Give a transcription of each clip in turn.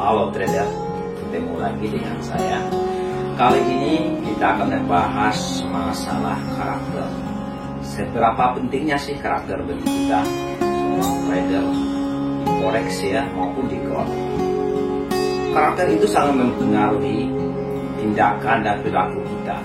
Halo trader, ketemu lagi dengan saya. Kali ini kita akan membahas masalah karakter. Seberapa pentingnya sih karakter bagi kita seorang trader di forex ya maupun di gold. Karakter itu sangat mempengaruhi tindakan dan perilaku kita,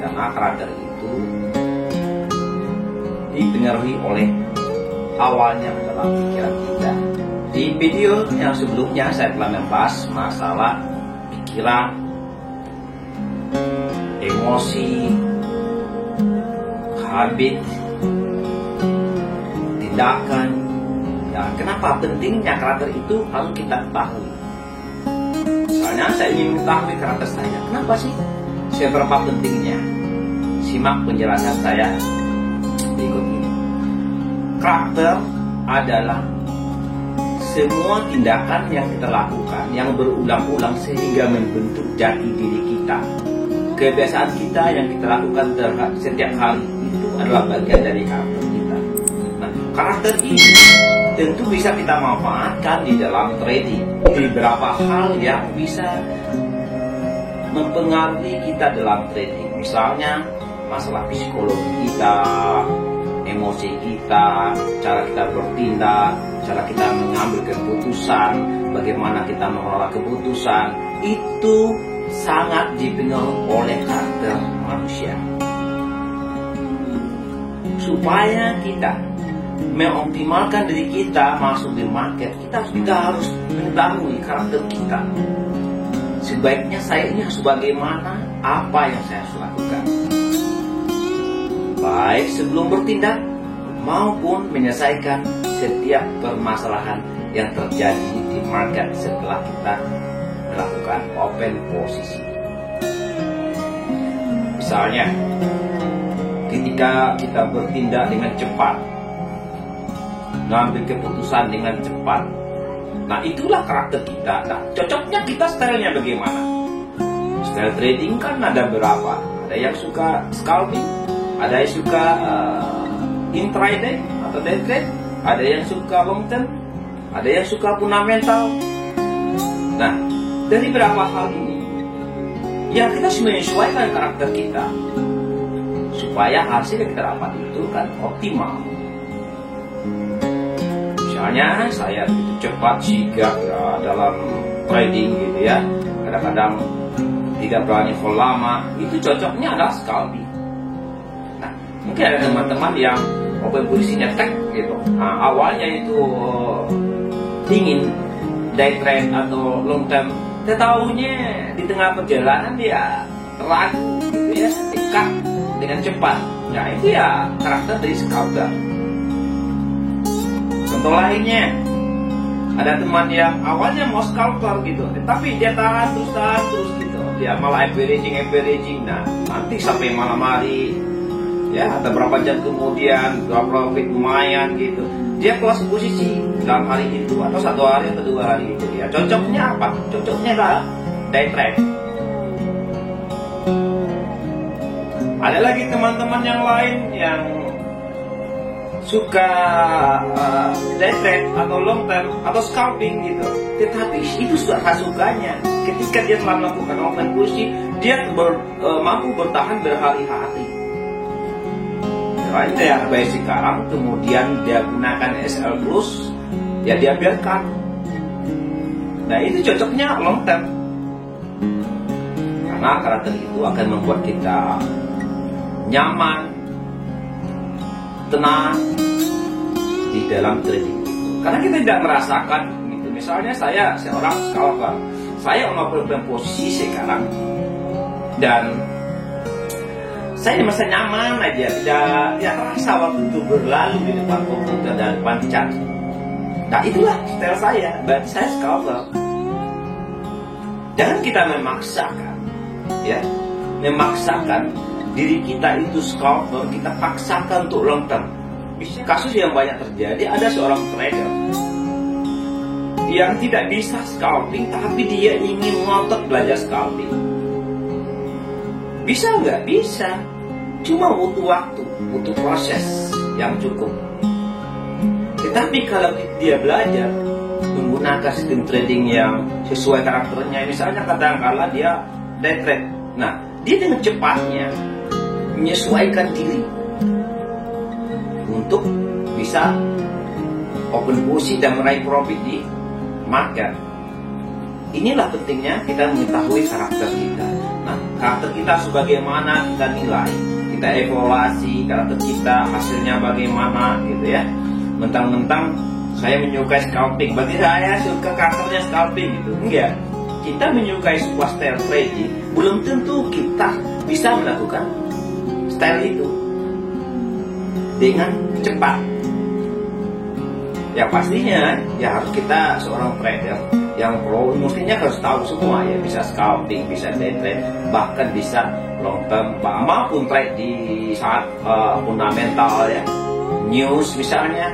karena karakter itu dipengaruhi oleh awalnya dalam pikiran kita. Di video yang sebelumnya saya telah membahas masalah pikiran, emosi, habit, tindakan. Ya, kenapa pentingnya karakter itu harus kita ketahui. Soalnya saya ingin mengetahui karakter saya. Kenapa sih? Seberapa pentingnya? Simak penjelasan saya berikut ini. Karakter adalah semua tindakan yang kita lakukan yang berulang-ulang sehingga membentuk jati diri kita. Kebiasaan kita yang kita lakukan setiap hari itu adalah bagian dari karakter kita. Nah, karakter ini tentu bisa kita manfaatkan di dalam trading. Beberapa hal yang bisa mempengaruhi kita dalam trading. Misalnya masalah psikologi kita, emosi kita, cara kita bertindak, cara kita mengambil keputusan, bagaimana kita mengelola keputusan, itu sangat dipengaruhi oleh karakter manusia. Supaya kita mengoptimalkan diri kita masuk di market, kita harus mengetahui karakter kita. Sebaiknya saya ini harus bagaimana, apa yang saya harus lakukan, baik sebelum bertindak maupun menyelesaikan setiap permasalahan yang terjadi di market setelah kita melakukan open posisi. Misalnya, ketika kita bertindak dengan cepat, mengambil keputusan dengan cepat, nah itulah karakter kita. Nah, cocoknya kita stylenya bagaimana? Style trading kan ada berapa? Ada yang suka scalping, ada yang suka intraday atau day trade, ada yang suka long term, ada yang suka fundamental. Nah, dari berapa hal ini ya kita harus menyesuaikan karakter kita supaya hasil yang kita dapat itu kan optimal. Misalnya saya begitu cepat sigap ya, dalam trading gitu ya, kadang-kadang tidak berani hold lama, itu cocoknya adalah scalping. Nah, mungkin ada teman-teman yang open posisinya tek gitu. Nah, awalnya itu ingin day trade atau long term, tetahunya di tengah perjalanan dia ragu gitu ya, dekat dengan cepat. Nah, itu ya karakter dari scalper. Contoh lainnya, ada teman yang awalnya mau scalper gitu, tapi dia tahan terus gitu, dia malah averaging. Nah, nanti sampai malam hari ya, atau berapa jam kemudian gak profit lumayan gitu, dia kelas posisi dalam hari itu atau satu hari atau 2 hari itu. Ya cocoknya apa? Cocoknya adalah day trade. Ada lagi teman-teman yang lain yang suka day trade atau long term atau scalping gitu, tetapi itu sukanya. Ketika dia telah melakukan open posisi, dia mampu bertahan berhari-hari. Dia baik sekarang, kemudian dia gunakan SL Plus, ya dia biarkan. Nah, itu cocoknya long term, karena karakter itu akan membuat kita nyaman, tenang di dalam trading itu. Karena kita tidak merasakan gitu. Misalnya saya seorang scalper, saya mengambil posisi sekarang dan saya merasa nyaman aja, tidak terasa waktu itu berlalu di depan komputer dan depan chart. Nah, itulah style saya, berarti saya scalper. Jangan kita memaksakan diri kita itu scalper, kita paksakan untuk long term. Kasus yang banyak terjadi, ada seorang trader yang tidak bisa scalping, tapi dia ingin ngotot belajar scalping. Bisa nggak? Bisa. Cuma butuh waktu, butuh proses yang cukup. Tetapi kalau dia belajar, menggunakan sistem trading yang sesuai karakternya. Misalnya kadang-kala dia day trade. Nah, dia dengan cepatnya menyesuaikan diri untuk bisa open posisi dan meraih profit di market. Inilah pentingnya kita mengetahui karakter kita. Nah, karakter kita sebagaimana kita nilai, kita evaluasi karakter kita, hasilnya bagaimana gitu ya. Mentang-mentang saya menyukai scalping, berarti saya suka karakternya scalping gitu. Enggak. Kita menyukai sebuah style trading, belum tentu kita bisa melakukan style itu dengan cepat. Ya pastinya ya harus kita seorang trader yang pro, mestinya harus tahu semua ya, bisa scalping, bisa day trade, bahkan bisa long term, maupun trade di saat fundamental ya, news misalnya.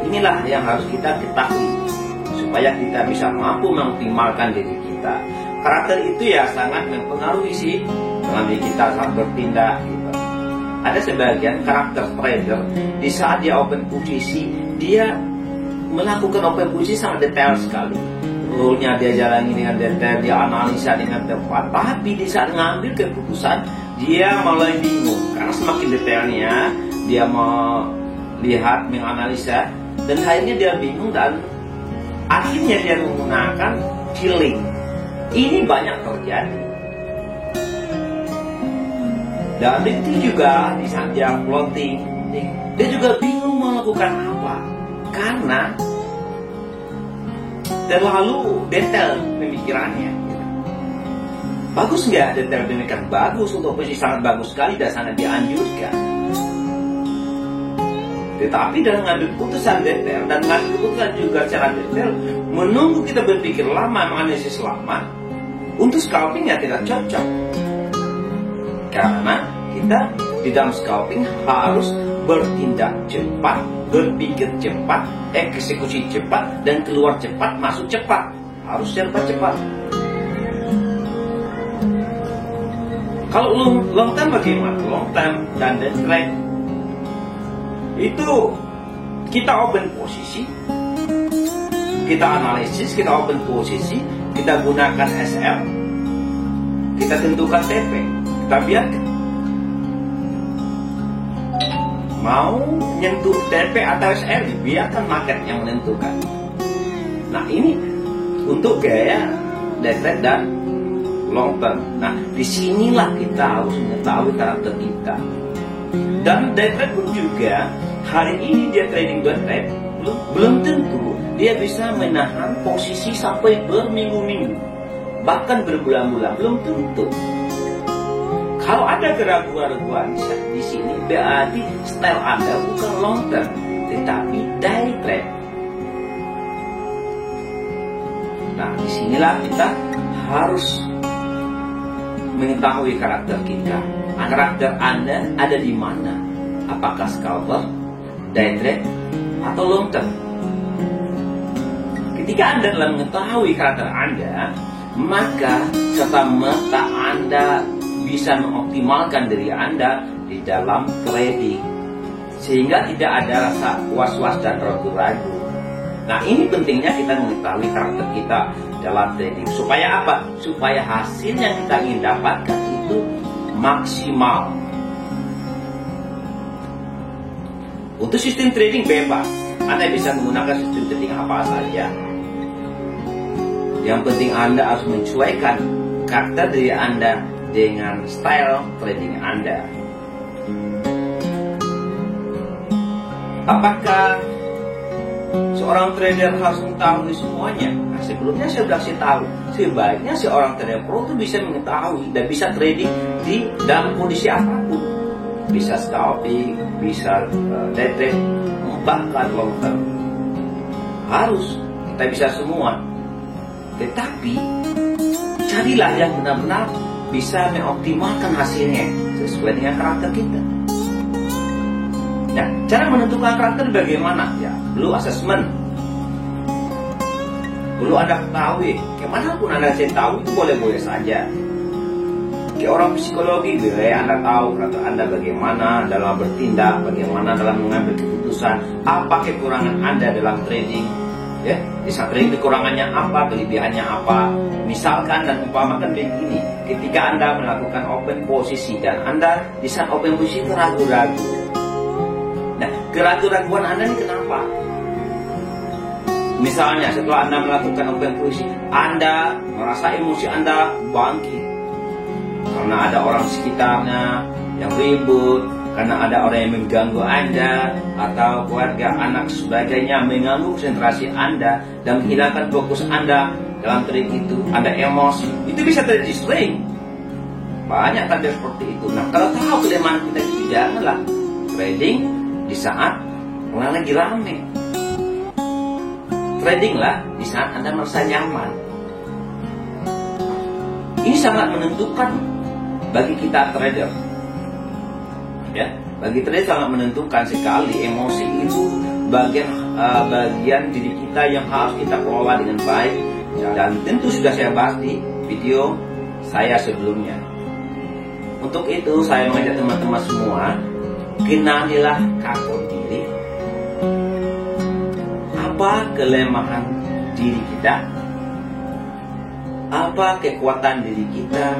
Inilah yang harus kita ketahui supaya kita bisa mampu mengoptimalkan diri kita. Karakter itu ya sangat mempengaruhi sih dalam diri kita saat bertindak gitu. Ada sebagian karakter trader di saat dia open posisi, dia melakukan open posisi sangat detail sekali. Rule-nya dia jalani dengan detail, dia analisa dengan tepat. Tapi di saat ngambil keputusan, dia mulai bingung karena semakin detailnya dia melihat, menganalisa, dan akhirnya dia bingung dan akhirnya dia menggunakan feeling. Ini banyak terjadi. Dan itu juga di saat dia floating, dia juga bingung melakukan apa karena terlalu detail pemikirannya. Bagus nggak detail pemikiran? Bagus, untuk posisi sangat bagus sekali dan sangat dianjurkan. Tetapi dalam mengambil keputusan detail dan mengambil keputusan juga secara detail, menunggu kita berpikir lama, menganalisis lama, untuk scalping ya tidak cocok. Karena kita di dalam scalping harus bertindak cepat, berpikir cepat, eksekusi cepat, dan keluar cepat, masuk cepat. Harus cepat-cepat. Kalau long term bagaimana? Long term dan day trade itu kita open posisi, kita analisis, kita open posisi, kita gunakan SL, kita tentukan TP, kita biarkan. Mau nyentuh TP atau SL, biarkan market yang menentukan. Nah ini untuk gaya day trade dan long term. Nah disinilah kita harus mengetahui karakter kita. Dan day trade pun juga hari ini dia trading day trade belum tentu dia bisa menahan posisi sampai berminggu-minggu, bahkan berbulan-bulan, belum tentu. Kalau ada keraguan-keraguan di sini, berarti style Anda bukan long term, tetapi day trade. Nah, disinilah kita harus mengetahui karakter kita. Karakter Anda ada di mana? Apakah scalper, day trade, atau long term? Ketika Anda telah mengetahui karakter Anda, maka serta-merta Anda bisa mengoptimalkan diri Anda di dalam trading, sehingga tidak ada rasa was-was dan ragu-ragu. Nah, ini pentingnya kita mengetahui karakter kita dalam trading. Supaya apa? Supaya hasil yang kita ingin dapatkan itu maksimal. Untuk sistem trading bebas, Anda bisa menggunakan sistem trading apa saja. Yang penting Anda harus menyesuaikan karakter diri Anda dengan style trading Anda. Apakah seorang trader harus mengetahui semuanya? Nah, sebelumnya saya sudah kasih tahu, sebaiknya seorang trader pro itu bisa mengetahui dan bisa trading di dalam kondisi apapun. Bisa scalping, bisa day trade, bahkan long term. Harus, kita bisa semua. Tetapi carilah yang benar-benar bisa mengoptimalkan hasilnya sesuai dengan karakter kita. Nah, cara menentukan karakter bagaimana? Ya, perlu asesmen. Perlu Anda ketahui, kemanapun Anda tahu itu boleh-boleh saja. Kayak orang psikologi, Anda tahu karakter Anda bagaimana dalam bertindak, bagaimana dalam mengambil keputusan, apa kekurangan Anda dalam trading. Ya, di saat trading kekurangannya apa, kelebihannya apa. Misalkan dan umpamakan begini, ketika Anda melakukan open posisi dan Anda di saat open posisi itu ragu-ragu. Nah, keraguan-raguan Anda ini kenapa? Misalnya setelah Anda melakukan open posisi, Anda merasa emosi Anda bangkit karena ada orang sekitarnya yang ribut, karena ada orang yang mengganggu Anda, atau keluarga, anak, sebagainya mengganggu konsentrasi Anda dan menghilangkan fokus Anda dalam trading itu. Anda emosi, itu bisa terjadi sering. Banyak tanda seperti itu. Nah, kalau tahu kelemahan kita itu, janganlah trading di saat orang lagi rame. Tradinglah di saat Anda merasa nyaman. Ini sangat menentukan bagi kita trader. Ya, bagi trader sangat menentukan sekali. Emosi itu bagian diri kita yang harus kita kelola dengan baik, dan tentu sudah saya bahas di video saya sebelumnya. Untuk itu saya mengajak teman-teman semua, kenalilah karakter diri. Apa kelemahan diri kita? Apa kekuatan diri kita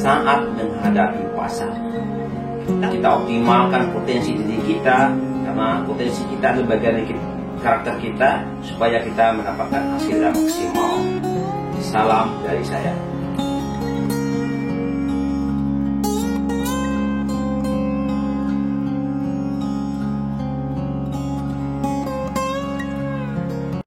saat menghadapi pasar? Kita optimalkan potensi diri kita, karena potensi kita adalah bagian dari karakter kita, supaya kita mendapatkan hasil yang maksimal. Salam dari saya.